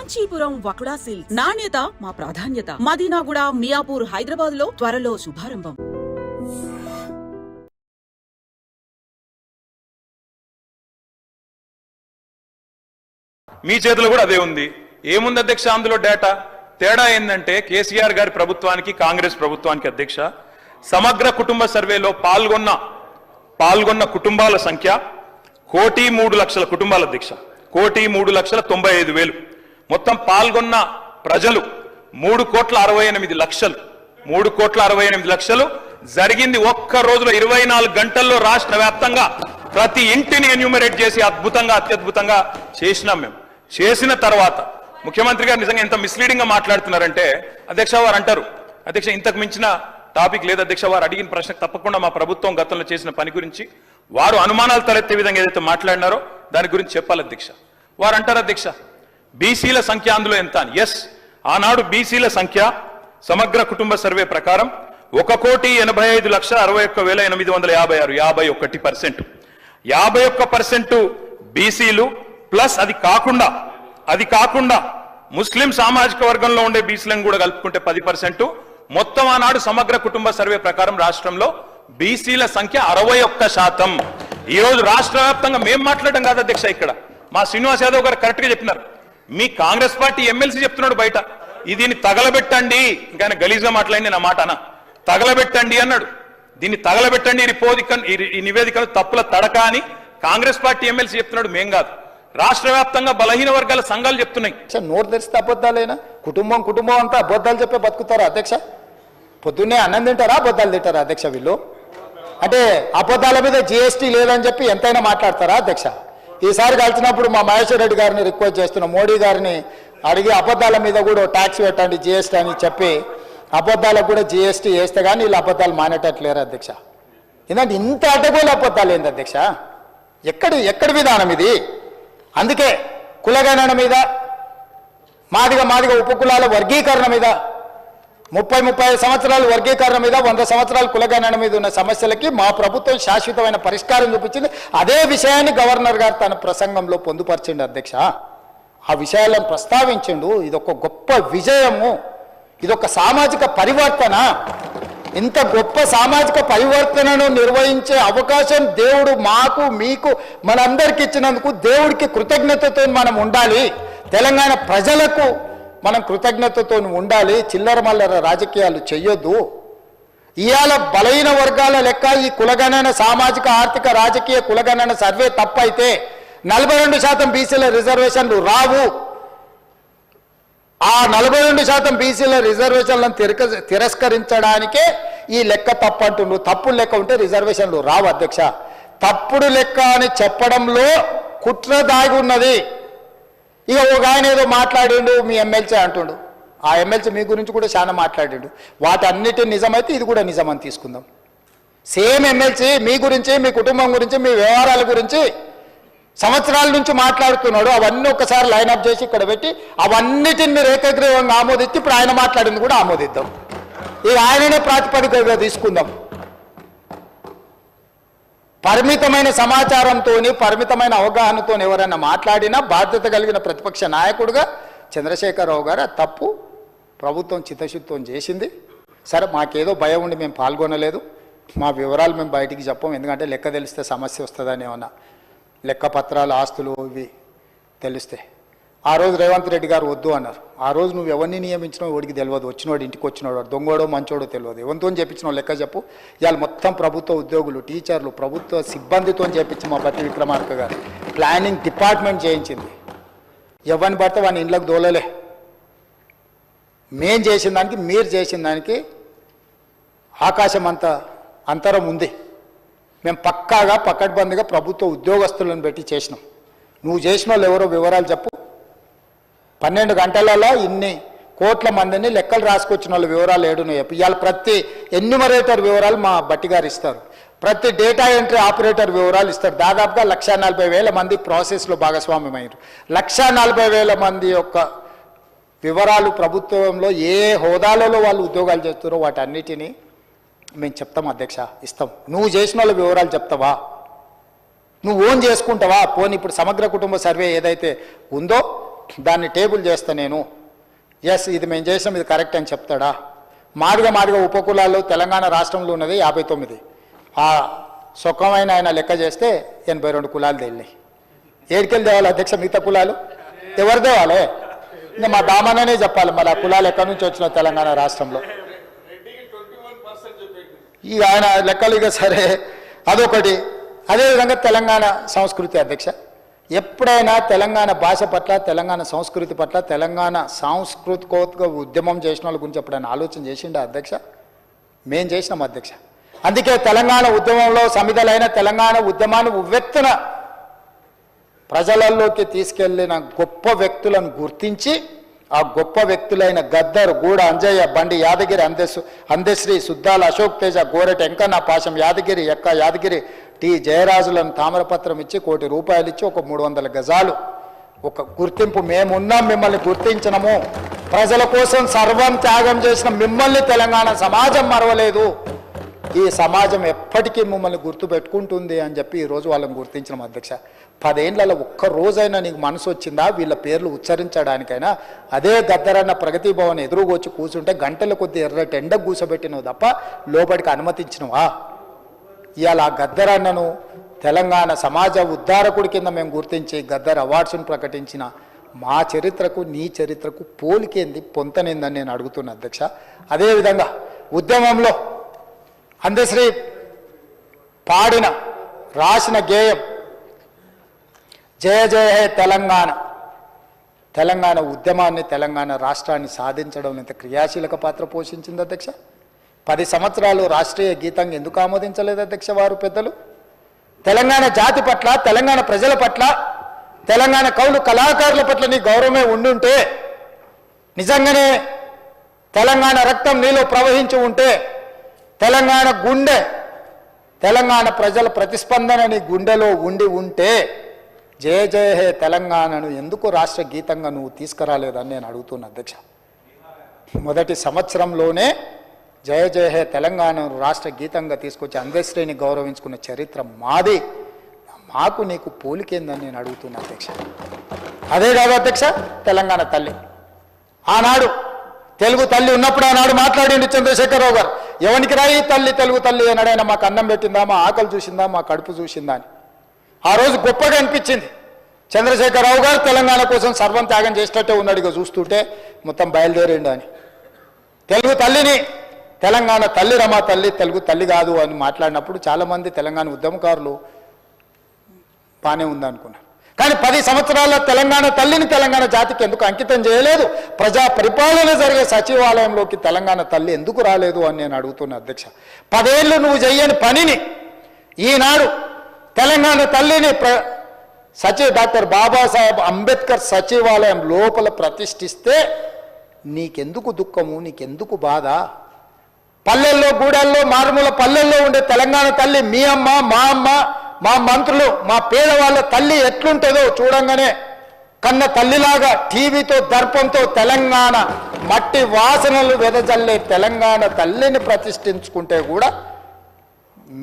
Kanchipuram వకుడా silks నాణ్యత మా ప్రాధాన్యత. మదీనాగూడ, మియాపూర్, హైదరాబాద్ లో త్వరలో శుభారంభం. మీ చేతిలో కూడా అదే ఉంది. ఏముంది అధ్యక్ష అందులో డేటా? తేడా ఏంటంటే కేసీఆర్ గారి ప్రభుత్వానికి కాంగ్రెస్ ప్రభుత్వానికి అధ్యక్ష సమగ్ర కుటుంబ సర్వేలో పాల్గొన్న కుటుంబాల సంఖ్య 1,03,00,000 కుటుంబాల అధ్యక్ష. 1,03,95,000. మొత్తం పాల్గొన్న ప్రజలు 3,68,00,000. 3,68,00,000 జరిగింది ఒక్క రోజులో 24 గంటల్లో రాష్ట్ర వ్యాప్తంగా ప్రతి ఇంటిని ఎన్యూమరేట్ చేసి అత్యద్భుతంగా చేసినాం. మేము చేసిన తర్వాత ముఖ్యమంత్రి గారు నిజంగా ఎంత మిస్లీడింగ్ గా మాట్లాడుతున్నారంటే అధ్యక్ష వారు అంటారు, అధ్యక్ష ఇంతకు మించిన టాపిక్ లేదు అధ్యక్ష, వారు అడిగిన ప్రశ్నకు తప్పకుండా మా ప్రభుత్వం గతంలో చేసిన పని గురించి వారు అనుమానాలు తలెత్తే విధంగా ఏదైతే మాట్లాడినారో దాని గురించి చెప్పాలి అధ్యక్ష. వారు అంటారు అధ్యక్ష బీసీల సంఖ్య అందులో ఎంత అని. ఎస్, ఆనాడు బీసీల సంఖ్య సమగ్ర కుటుంబ సర్వే ప్రకారం 1,85,61,856. 51%. 51% బీసీలు ప్లస్ అది కాకుండా ముస్లిం సామాజిక వర్గంలో ఉండే బీసీలను కూడా కలుపుకుంటే 10%. మొత్తం ఆనాడు సమగ్ర కుటుంబ సర్వే ప్రకారం రాష్ట్రంలో బీసీల సంఖ్య 61%. ఈ రోజు రాష్ట్ర వ్యాప్తంగా మేము మాట్లాడడం కాదు అధ్యక్ష, ఇక్కడ మా శ్రీనివాస్ యాదవ్ గారు కరెక్ట్ గా చెప్పినారు. మీ కాంగ్రెస్ పార్టీ ఎమ్మెల్సీ చెప్తున్నాడు బయట, దీన్ని తగలబెట్టండి, ఇంకా గలీజ్గా మాట్లాడింది నా మాట అన్న, తగలబెట్టండి అన్నాడు. దీన్ని తగలబెట్టండి ఈ నివేదికను తప్పుల తడక అని కాంగ్రెస్ పార్టీ ఎమ్మెల్సీ చెప్తున్నాడు, మేం కాదు. రాష్ట్ర వ్యాప్తంగా బలహీన వర్గాల సంఘాలు చెప్తున్నాయి. నోరు తెరిస్తే అబద్ధాలేనా? కుటుంబం అంతా అబద్ధాలు చెప్పే బతుకుతారా అధ్యక్ష? పొద్దున్నే అన్నం తింటారా, అబద్ధాలు తింటారా అధ్యక్ష వీళ్ళు? అంటే అబద్ధాల మీద జీఎస్టీ లేదని చెప్పి ఎంతైనా మాట్లాడతారా అధ్యక్ష? ఈసారి కలిసినప్పుడు మా మహేశ్వర్ రెడ్డి గారిని రిక్వెస్ట్ చేస్తున్నాం, మోడీ గారిని అడిగి అబద్ధాల మీద కూడా ట్యాక్స్ పెట్టండి జీఎస్టీ అని చెప్పి అబద్ధాలకు కూడా జీఎస్టీ వేస్తే కానీ వీళ్ళు అబద్ధాలు మానేటట్లేరు అధ్యక్ష. ఎందుకంటే ఇంత అడ్డగోలు అబద్ధాలు ఏంది అధ్యక్ష? ఎక్కడి విధానం ఇది? అందుకే కులగణన మీద, మాదిగ ఉపకులాల వర్గీకరణ మీద, 30-35 సంవత్సరాల వర్గీకరణ మీద, 100 సంవత్సరాల కులగణన మీద ఉన్న సమస్యలకి మా ప్రభుత్వం శాశ్వతమైన పరిష్కారం చూపించింది. అదే విషయాన్ని గవర్నర్ గారు తన ప్రసంగంలో పొందుపరిచిండు అధ్యక్ష. ఆ విషయాలను ప్రస్తావించిండు. ఇదొక గొప్ప విజయము, ఇదొక సామాజిక పరివర్తన. ఇంత గొప్ప సామాజిక పరివర్తనను నిర్వహించే అవకాశం దేవుడు మాకు మీకు మనందరికి ఇచ్చినందుకు దేవుడికి కృతజ్ఞతతో మనం ఉండాలి. తెలంగాణ ప్రజలకు మనం కృతజ్ఞతతో ఉండాలి. చిల్లర మల్లర రాజకీయాలు చెయ్యొద్దు. ఇవాళ బలహీన వర్గాల లెక్క ఈ కులగణన సామాజిక ఆర్థిక రాజకీయ కులగణన సర్వే తప్పైతే 42% బీసీల రిజర్వేషన్లు రావు. ఆ 42% బీసీల రిజర్వేషన్లను తిరస్కరించడానికే ఈ లెక్క తప్పు అంటుండ్రు. తప్పుడు లెక్క ఉంటే రిజర్వేషన్లు రావు అధ్యక్ష. తప్పుడు లెక్క అని చెప్పడంలో కుట్ర దాగి ఉన్నది. ఇక ఒక ఆయన ఏదో మాట్లాడిండు, మీ ఎమ్మెల్సీ అంటుండు. ఆ ఎమ్మెల్సీ మీ గురించి కూడా చాలా మాట్లాడిండు. వాటన్నిటి నిజమైతే ఇది కూడా నిజమని తీసుకుందాం. సేమ్ ఎమ్మెల్సీ మీ గురించి, మీ కుటుంబం గురించి, మీ వ్యవహారాల గురించి సంవత్సరాల నుంచి మాట్లాడుతున్నాడు. అవన్నీ ఒకసారి లైన్అప్ చేసి ఇక్కడ పెట్టి అవన్నిటిని మీరు ఏకగ్రీవంగా ఆమోదించి ఇప్పుడు ఆయన మాట్లాడింది కూడా ఆమోదిద్దాం. ఇక ఆయననే ప్రాతిపదికగా తీసుకుందాం. పరిమితమైన సమాచారంతో, పరిమితమైన అవగాహనతో ఎవరైనా మాట్లాడినా బాధ్యత కలిగిన ప్రతిపక్ష నాయకుడుగా చంద్రశేఖరరావు గారు తప్పు ప్రభుత్వం చిత్తశుద్ధితో చేసింది. సరే, మాకేదో భయం ఉండి మేము పాల్గొనలేదు. మా వివరాలు మేము బయటికి చెప్పం, ఎందుకంటే లెక్క తెలిస్తే సమస్య వస్తుందని ఏమన్నా లెక్క పత్రాలు ఆస్తులు ఇవి తెలిస్తే. ఆ రోజు రేవంత్ రెడ్డి గారు వద్దు అన్నారు. ఆ రోజు నువ్వు ఎవరిని నియమించినావు వాడికి తెలియదు, వచ్చినోడు ఇంటికి వచ్చినోడు దొంగోడో మంచోడో తెలియదు, ఎవరితో చెప్పించినావు లెక్క చెప్పు. ఇవాళ మొత్తం ప్రభుత్వ ఉద్యోగులు, టీచర్లు, ప్రభుత్వ సిబ్బందితో చేపించి మా బట్టి విక్రమార్క గారు ప్లానింగ్ డిపార్ట్మెంట్ చేయించింది. ఎవరిని పడితే వాడిని ఇంట్లోకి దోలలే. మేం చేసిన దానికి మీరు చేసిన దానికి ఆకాశం అంత అంతరం ఉంది. మేము పక్కాగా పకడ్బందీగా ప్రభుత్వ ఉద్యోగస్తులను పెట్టి చేసినాం. నువ్వు చేసిన వాళ్ళు ఎవరో వివరాలు చెప్పు. 12 గంటలలో ఇన్ని కోట్ల మందిని లెక్కలు రాసుకొచ్చిన వాళ్ళ వివరాలు ఏడునో చెప్పు. ఇవాళ ప్రతి ఎన్యూమరేటర్ వివరాలు మా బట్టి గారు ఇస్తారు. ప్రతి డేటా ఎంట్రీ ఆపరేటర్ వివరాలు ఇస్తారు. దాదాపుగా 1,40,000 మంది ప్రాసెస్లో భాగస్వామ్యమయ్యారు. 1,40,000 మంది యొక్క వివరాలు ప్రభుత్వంలో ఏ హోదాలలో వాళ్ళు ఉద్యోగాలు చేస్తారో వాటన్నిటినీ మేము చెప్తాం అధ్యక్ష, ఇస్తాం. నువ్వు చేసిన వాళ్ళ వివరాలు చెప్తావా? నువ్వు ఓన్ చేసుకుంటావా? పోనీ ఇప్పుడు సమగ్ర కుటుంబ సర్వే ఏదైతే ఉందో దాన్ని టేబుల్ చేస్తా నేను, ఎస్ ఇది మేము చేసాం ఇది కరెక్ట్ అని చెప్తాడా? మాదిగా ఉపకులాలు తెలంగాణ రాష్ట్రంలో ఉన్నది 59. ఆ సుఖమైన ఆయన లెక్క చేస్తే 82 కులాలు తేలినాయి. ఏడికెళ్ళి తేవాలి అధ్యక్ష మిగతా కులాలు? ఎవరు తేవాలి? ఇంకా మా దామన్ననే చెప్పాలి మరి ఆ కులాలు ఎక్కడి నుంచి వచ్చిన తెలంగాణ రాష్ట్రంలో. ఇక ఆయన లెక్కలు ఇక సరే అదొకటి. అదేవిధంగా తెలంగాణ సంస్కృతి అధ్యక్ష, ఎప్పుడైనా తెలంగాణ భాష పట్ల, తెలంగాణ సంస్కృతి పట్ల, తెలంగాణ సాంస్కృతికోత్క ఉద్యమం చేసిన వాళ్ళ గురించి ఎప్పుడైనా ఆలోచన చేసిండా అధ్యక్ష? మేం చేసినాం అధ్యక్ష. అందుకే తెలంగాణ ఉద్యమంలో సమిధలైన తెలంగాణ ఉద్యమాన్ని ఉవ్వెత్తున ప్రజలలోకి తీసుకెళ్లిన గొప్ప వ్యక్తులను గుర్తించి, ఆ గొప్ప వ్యక్తులైన గద్దర్, గూడ అంజయ్య, బండి యాదగిరి, అందశ్రీ, సుద్దాల అశోక్ తేజ, గోరెటి వెంకన్న, పాశం యాదగిరి, ఎక్క యాదగిరి, టి జయరాజులను తామరపత్రం ఇచ్చి ₹1,00,00,000 ఇచ్చి ఒక 300 గజాలు ఒక గుర్తింపు, మేమున్నాం, మిమ్మల్ని గుర్తించినము, ప్రజల కోసం సర్వం త్యాగం చేసిన మిమ్మల్ని తెలంగాణ సమాజం మరవలేదు, ఈ సమాజం ఎప్పటికీ మిమ్మల్ని గుర్తుపెట్టుకుంటుంది అని చెప్పి ఈరోజు వాళ్ళని గుర్తించిన అధ్యక్ష. 10 ఏళ్లలో ఒక్క రోజైనా నీకు మనసు వచ్చిందా వీళ్ళ పేర్లు ఉచ్చరించడానికైనా? అదే గద్దరన్న ప్రగతి భవన్ ఎదురుగొచ్చి కూర్చుంటే గంటల కొద్ది ఎర్రటి ఎండకు కూసబెట్టినవు తప్ప లోపలికి అనుమతించినవా? ఇవాళ ఆ గద్దరన్నను తెలంగాణ సమాజ ఉద్ధారకుడి కింద మేము గుర్తించి గద్దర్ అవార్డ్స్ను ప్రకటించిన మా చరిత్రకు నీ చరిత్రకు పోలికేంది, పొంతనేందని నేను అడుగుతున్నా అధ్యక్ష. అదేవిధంగా ఉద్యమంలో అందశ్రీ పాడిన రాసిన గేయం జయ జయ హే తెలంగాణ, తెలంగాణ ఉద్యమాన్ని, తెలంగాణ రాష్ట్రాన్ని సాధించడం ఎంత క్రియాశీలక పాత్ర పోషించింది అధ్యక్ష. 10 సంవత్సరాలు రాష్ట్రీయ గీతంగా ఎందుకు ఆమోదించలేదు అధ్యక్ష వారు పెద్దలు? తెలంగాణ జాతి పట్ల, తెలంగాణ ప్రజల పట్ల, తెలంగాణ కవులు కళాకారుల పట్ల నీ గౌరవమే ఉండుంటే, నిజంగానే తెలంగాణ రక్తం నీలో ప్రవహించి ఉంటే, తెలంగాణ గుండె, తెలంగాణ ప్రజల ప్రతిస్పందన నీ గుండెలో ఉండి ఉంటే, జయ జయ హే తెలంగాణను ఎందుకు రాష్ట్ర గీతంగా నువ్వు తీసుకురాలేదని నేను అడుగుతున్నా అధ్యక్ష. మొదటి సంవత్సరంలోనే జయ జయ హే తెలంగాణను రాష్ట్ర గీతంగా తీసుకొచ్చి అందశ్రీని గౌరవించుకున్న చరిత్ర మాది, మాకు నీకు పోలికేందని నేను అడుగుతున్నా అధ్యక్ష. అదే కాదు అధ్యక్ష, తెలంగాణ తల్లి ఆనాడు తెలుగు తల్లి ఉన్నప్పుడు ఆనాడు మాట్లాడింది చంద్రశేఖరరావు గారు, ఎవరికి రాయి తల్లి తెలుగు తల్లి అన్నాడైనా మాకు అన్నం పెట్టిందా, మా ఆకలి చూసిందా, మా కడుపు చూసిందా అని. ఆ రోజు గొప్పగా అనిపించింది. చంద్రశేఖరరావు గారు తెలంగాణ కోసం సర్వం త్యాగం చేసేటట్టే ఉన్నాడు, ఇక చూస్తుంటే మొత్తం బయలుదేరిండు అని. తెలుగు తల్లిని తెలంగాణ తల్లి రమా తల్లి, తెలుగు తల్లి కాదు అని మాట్లాడినప్పుడు చాలామంది తెలంగాణ ఉద్యమకారులు బాగానే ఉందనుకున్నారు. కానీ 10 సంవత్సరాల తెలంగాణ తల్లిని తెలంగాణ జాతికి ఎందుకు అంకితం చేయలేదు? ప్రజా పరిపాలన జరిగే సచివాలయంలోకి తెలంగాణ తల్లి ఎందుకు రాలేదు అని నేను అడుగుతున్నా అధ్యక్ష. 10 ఏళ్ళు నువ్వు చెయ్యని పనిని ఈనాడు తెలంగాణ తల్లిని డాక్టర్ బాబాసాహెబ్ అంబేద్కర్ సచివాలయం లోపల ప్రతిష్ఠిస్తే నీకెందుకు దుఃఖము, నీకెందుకు బాధ? పల్లెల్లో, గూడెల్లో, మారుమూల పల్లెల్లో ఉండే తెలంగాణ తల్లి మీ అమ్మ, మా అమ్మ, మా మంత్రులు, మా పేదవాళ్ళ తల్లి ఎట్లుంటుందో చూడంగానే కన్న తల్లిలాగా టీవీతో, దర్పంతో తెలంగాణ మట్టి వాసనలు వెదజల్లే తెలంగాణ తల్లిని ప్రతిష్ఠించుకుంటే కూడా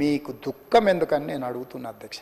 మీకు దుఃఖం ఎందుకని నేను అడుగుతున్నా అధ్యక్ష.